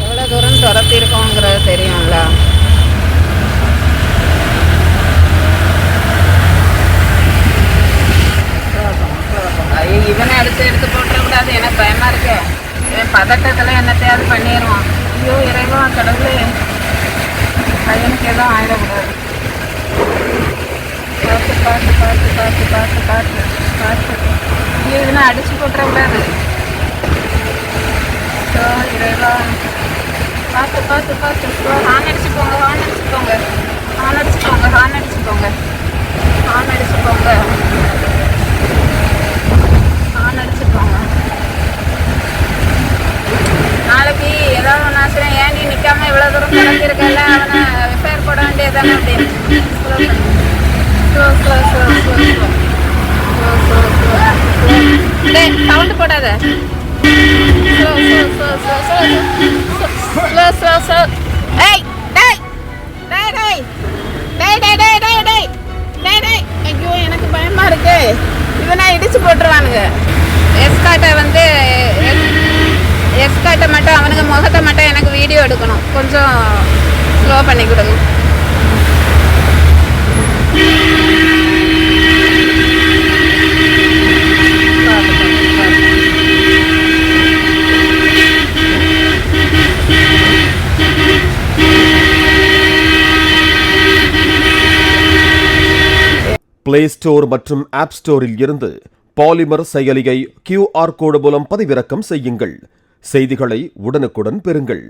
எவ்வளோ தூரம் துரத்திருக்கோங்கிறது தெரியும்ல. இவனை எடுத்து போட்டுறக்கூடாது, எனக்கு பயமா இருக்கு. என் பதட்டத்தில் என்னத்தையாவது பண்ணிடுவான். ஐயோ இறைவா கடவுளே, பையனுக்கு எதுவும் ஆயிடக்கூடாது. பார்த்து பார்த்து பார்த்து பார்த்து பார்த்து பார்த்து பார்த்து. ஐயோ இவனை அடிச்சு போட்டுறக்கூடாது. இறைவா பார்த்து பார்த்து பார்த்து. ஹார்ன் அடிச்சுக்கோங்க, ஹார்ன் அடிச்சுக்கோங்க, ஹார்ன் அடிச்சுக்கோங்க, ஹார்ன் அடிச்சுக்கோங்க, ஹார்ன் அடிச்சுக்கோங்க, ஹார்ன் அடிச்சுக்கோங்க. நாளைக்கு ஏதாவது ஒன்று ஆச்சுன்னா ஏன் நீ நிற்காம இவ்வளோ தூரம் கிளம்பியிருக்கல, அவனை எஃப்ஐஆர் போட வேண்டியதானே அப்படின்னு. Slow slow slow slow slow slow slow slow. டேய் சவுண்டு போடாத. Slow slow slow slow slow slow slow slow. ஏய் டேய் டேய் டேய் டேய் டேய் டேய் டேய் டேய் டேய் டேய். ஐயோ எனக்கு பயமாக இருக்கு. இவனை இடிச்சு போட்டுருவானுங்க. எஸ்காட்டை வந்து எஸ்காட்டை மட்டும் அவனுங்க முகத்தை மட்டும் எனக்கு வீடியோ எடுக்கணும். கொஞ்சம் ஸ்லோ பண்ணி கொடுங்க. பிளே ஸ்டோர் மற்றும் ஆப் ஸ்டோரில் இருந்து பாலிமர் செயலியை QR கோடு மூலம் பதிவிறக்கம் செய்யுங்கள். செய்திகளை உடனுக்குடன் பெறுங்கள்.